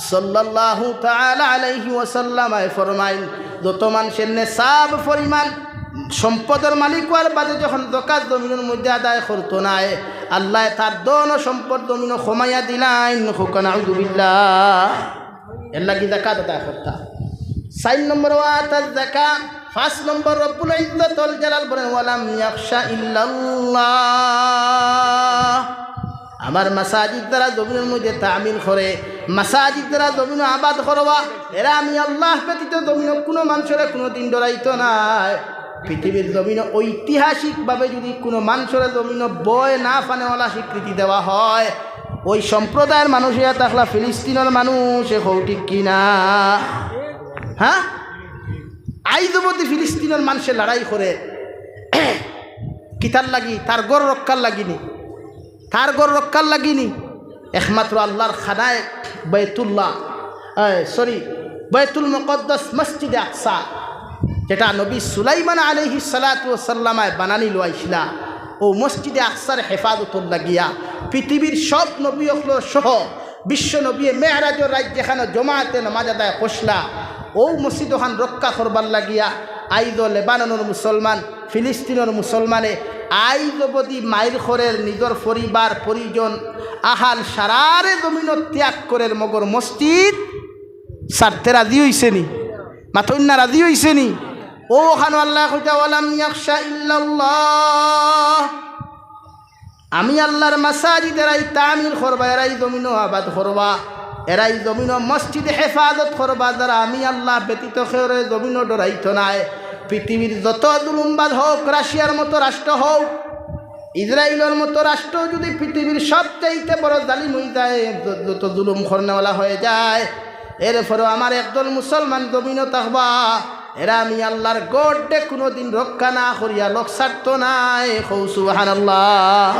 সাল্লাল্লাহু তাআলা আলাইহি ওয়াসাল্লাম ফরমাইন, যত মানুষের নেশাব পরিমাণ সম্পদের মালিক হওয়ার বাদে যখন যাকাত জমিনের মধ্যে আদায় করতো না, আল্লাহ তার দন সম্পদ জমিন কমাইয়া দিলাইন। নাউযু বিল্লাহ। এর লাগি যাকাত আদায় করতা। 4 নম্বর ওয়াতাজ যাকাত। 5 নম্বর রব্বুল ইজ্জত ওয়াল জালাল বলেন ওয়ালাম ইয়াখশা ইল্লাল্লাহ। আমার মাসাজিদ দ্বারা জমিনের মধ্যে তামিল করে, মাসাজিদ দ্বারা জমিন আবাদ করবা, এরা আমি আল্লাহ ব্যতীত জমিন কোনো মানুষের কোনো দিন ডরাইতো নাই। পৃথিবীর জমিন ঐতিহাসিকভাবে যদি কোনো মানুষের জমিন বয় না ফানেওয়ালা স্বীকৃতি দেওয়া হয়, ওই সম্প্রদায়ের মানুষ ইয়া থাকলা ফিলিস্তিনের মানুষ, এ ঠিক কিনা? হ্যাঁ, আইজবতী ফিলিস্তিনের মানুষের লড়াই করে কিতার লাগি, তার গড় রক্ষার লাগিনি, তার গড় রক্ষার লাগিনি। একমাত্র আল্লাহর খানায় বাইতুল্লাহ, বাইতুল মুকদ্দাস মসজিদে আকসা, যেটা নবী সুলাইমান আলাইহিস সালাতু ওয়াস সালামায় বানানি লইছিলা, ও মসজিদে আকসার হেফাজতর লাগিয়া পৃথিবীর সব নবী সহ বিশ্ব নবী মেহরাজের রাত যেখানে জমাতে নামাজ আদায় করছিলা, ও মসজিদ ওখান রক্ষা করবার লাগিয়া আইজ লেবাননের মুসলমান, ফিলিস্তিনের মুসলমানে আইজ অবধি মাইর খরের নিজের পরিবার পরিজন আহাল সারারে জমিন ত্যাগ করে মগর মসজিদ সারতে রাজি হইছে নি, মাথন্যা রাজি হইছে নি। ও ওখানে আল্লাহ কইতা ওয়ালাম ইয়াখশা ইল্লাল্লাহ, আমি আল্লাহর মাসাজিদ এরাই তামিল করবা, এরাই জমিন আবাদ করবা, এরাই জমিন মসজিদে হেফাজত করবা, যারা আমি আল্লাহ ব্যতীত খেয়ে জমিন ডরাইতো নাই। পৃথিবীর যত জুলুমবাদ হোক, রাশিয়ার মতো রাষ্ট্র হোক, ইসরায়েলের মতো রাষ্ট্র যদি পৃথিবীর সবচাইতে বড় জালিম হয়ে যায়, যত জুলুম করনেওয়ালা হয়ে যায়, এরপরেও আমার একদল মুসলমান জমিন থাকবা, এরা আমি আল্লাহর গড়ে কোনো দিন রক্ষা না করিয়া লোক ছাড়ত নাই। সুবহানাল্লাহ।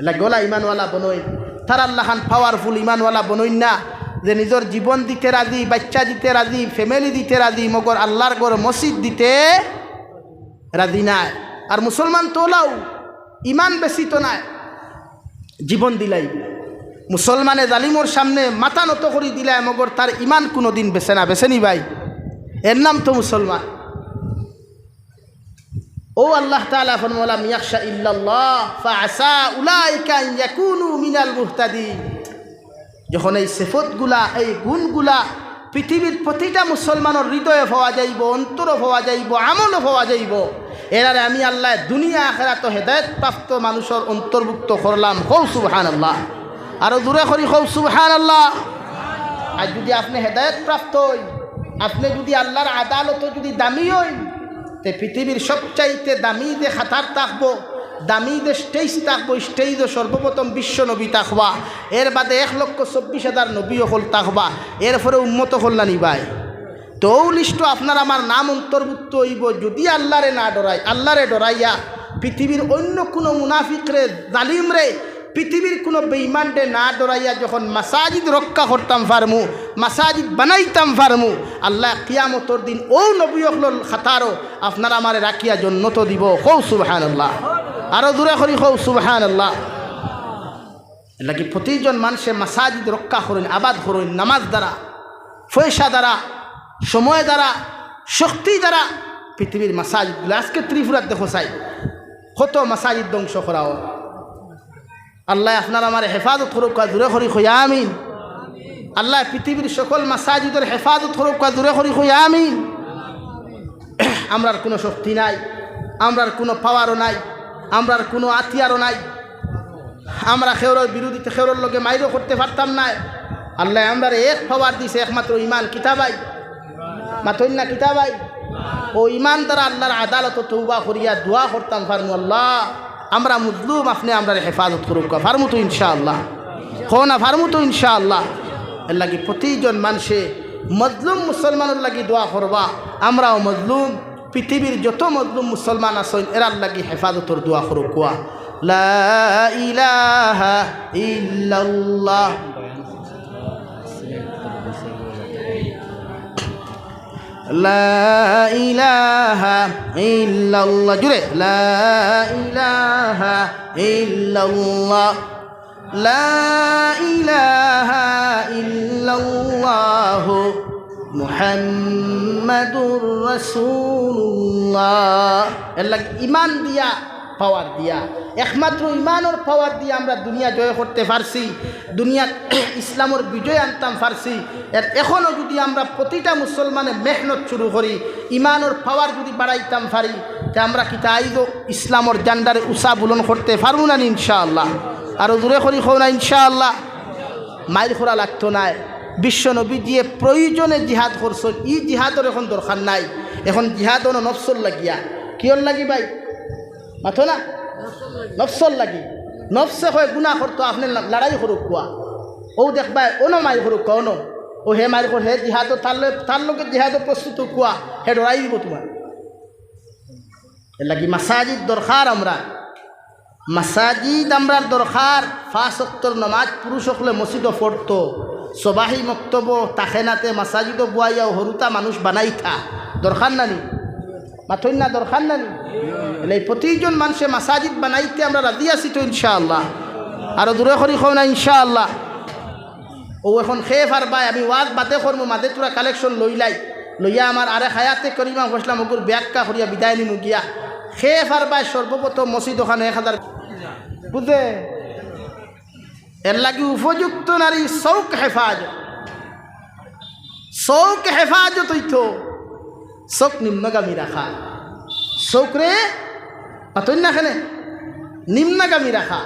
এলা গোলা ইমানওয়ালা বনই, তার আল্লাহান পাওয়ারফুল ইমানওয়ালা বনই না, যে নিজের জীবন দিতে রাজি, বাচ্চা দিতে রাজি, ফ্যামিলি দিতে রাজি, মগর আল্লাহর গড় মসজিদ দিতে রাজি নাই। আর মুসলমান তোলাও ইমান বেশি তো নাই, জীবন দিলাই মুসলমানে জালিমর সামনে মাথা নত করে দিলাই, মগর তার ইমান কোনো দিন বেছে না, বেছেনি ভাই, এর নাম তো মুসলমান। ও আল্লাহ তাআলা ফরমালাম ইয়াখশা ইল্লাল্লাহ ফাআসা উলাইকা আন ইয়াকুনু মিনাল মুহতাদিন। যখন এই সিফতগুলা, এই গুণগুলা পৃথিবীর প্রতিটা মুসলমানের হৃদয়ে পাওয়া যাইব, অন্তরও পাওয়া যাইব, আমলও পাওয়া যাইব, এরারে আমি আল্লাহ দুনিয়া আখিরাত হেদায়েত প্রাপ্ত মানুষের অন্তর্ভুক্ত করলাম। হৌ সুবহানাল্লাহ। আরো দূরে করি হৌ সুবহানাল্লাহ। আর যদি আপনি হেদায়েত প্রাপ্ত হই, আপনি যদি আল্লাহর আদালত যদি দামি হই, তে পৃথিবীর সবচাইতে দামি যে খাতার থাকবো, দামি যে স্টেজ থাকবো, স্টেজও সর্বপ্রথম বিশ্ব নবী থাকবা, এর বাদে 1,24,000 নবী হল থাকবা, এরপরে উম্মত হল না ভাই। তো লিস্ট আপনার আমার নাম অন্তর্ভুক্ত হইব যদি আল্লাহরে না ডরাই, আল্লাহরে ডরাইয়া পৃথিবীর অন্য কোনো মুনাফিকরে, জালিমরে, পৃথিবীর কোনো বেঈমানরে না ডরাইয়া যখন মাসাজিদ রক্ষা করতাম ফারমু, মাসাজিদ বানাইতাম ফারমু, আল্লাহ কিয়ামতর দিন ও নবী হল খাতারও আপনার আমারে রাখিয়া জন্নত দিব। হৌ সুবহানাল্লাহ। আরো দূরে করি হৌ সুবহানাল্লাহ। লাগি প্রতিজন মানুষে মাসাজিদ রক্ষা করেন, আবাদ করেন, নামাজ দ্বারা, পয়সা দ্বারা, সময় দ্বারা, শক্তি দ্বারা পৃথিবীর মাসাজিদগুলো। আজকে ত্রিপুরার দেখো চাই কত মাসাজিদ ধ্বংস করা হয়। আল্লাহ আপনার আমার হেফাজত করুক, দূরে করি হইয়া আমিন। আল্লাহ পৃথিবীর সকল মাসাজিদের হেফাজত করুক, দূরে করি কই আমিন। আমরার কোনো শক্তি নাই, আমরার কোনো পাওয়ারও নাই, আমরার কোনো আতিয়ারও নাই। আমরা খেউরের বিরোধিতা খেউরের লগে মাইরও করতে পারতাম না। আল্লাহ আমরা এক পাওয়ার দিছে, একমাত্র ইমান কিতাবাই মাতইন না কিতাবাই। ও ইমান দ্বারা আল্লাহর আদালত তৌবা করিয়া দোয়া করতাম ফারমু আল্লাহ আমরা মজলুম, আপনি আমরা হেফাজত করুক ফারমু তো ইনশাআল্লাহ। হো না ফারমু তো ইনশাআল্লাহ। এর লাগি প্রতিজন মানুষে মজলুম মুসলমানের লাগি দোয়া করবা। আমরাও মজলুম, পৃথিবীর যত মজলুম মুসলমান আছেন এরার লাগি হেফাজতর দোয়া করুক। লা ইলাহা ইল্লাল্লাহ লা ইলাহা ইল্লাল্লাহ, জুড়ে লা ইলাহা ইল্লাল্লাহ লা ইলাহা ইল্লাল্লাহ মুহাম্মাদুর রাসূলুল্লাহ। এর লাগে ইমান দিয়া পাওয়ার দিয়া, একমাত্র ইমানের পাওয়ার দিয়ে আমরা দুনিয়া জয় করতে পারছি, দুনিয়া ইসলামের বিজয় আনতাম পারছি। এখনও যদি আমরা প্রতিটা মুসলমানে মেহনত শুরু করি, ইমানের পাওয়ার যদি বাড়াইতাম পারি, তা আমরা কিতা আইজো ইসলামের জান্ডারে উষা বুলন করতে পারবো না ইনশাআল্লাহ। আরও দূরে করি খো না ইনশাআল্লাহ। মাইল খোরা লাগতো না। বিশ্ব নবী দিয়ে প্রয়োজনে জিহাদ করছেন, ই জিহাদের এখন দরকার নাই। এখন জিহাদ হলো নফসর লাগিয়া। কিয়র লাগি ভাই মাথো না? নফসর লাগি। নফসে হয় গুণা করতো, আপনি লড়াই করুক কোয়া ও দেখবা অনো মাইল করুক অনো ও হে মাইল কর হে জিহাদ তার লোকে জিহাদ প্রস্তুত কোয়া হে ডরাই দিব তোমার। এর লাগি মাসাজিদ দরকার। আমরা মাসাজিদ আমরার দরকার। 5 ওয়াক্তের নামাজ পুরুষ হলে মসজিদও পড়তো, সবাহি মক্তব্য তাখেনাতে মাসাজিদও বুয়াইয়া হরুতা মানুষ বানাইতা দরকার নানি মাথইন না দরকার নানি। এলে প্রতিজন মানুষে মাসাজিদ বানাইতে আমরা রাজি আছি তো ইনশাআল্লাহ। আরও দূরে করি খো না ইনশাআল্লাহ। ও এখন খেয়ে পারবাই আমি ওয়াজ বাদে করবো, মাদে তোরা কালেকশন লইলাই লইয়া আমার আরে হায়াতে করিমা বসলাম ওগুর ব্যাখ্যা করিয়া বিদায় নিমু গিয়া খেয়ে পারবাই। সর্বপ্রথম মসজিদ ওখানে 1000 বুঝে। এর লাগি উপযুক্ত নারী শৌক হেফাজত, শৌক হেফাজত হইতো। শোক নিম্নগামী রাখা, শোক রে পাতন না খানে নিম্নগামী রাখা।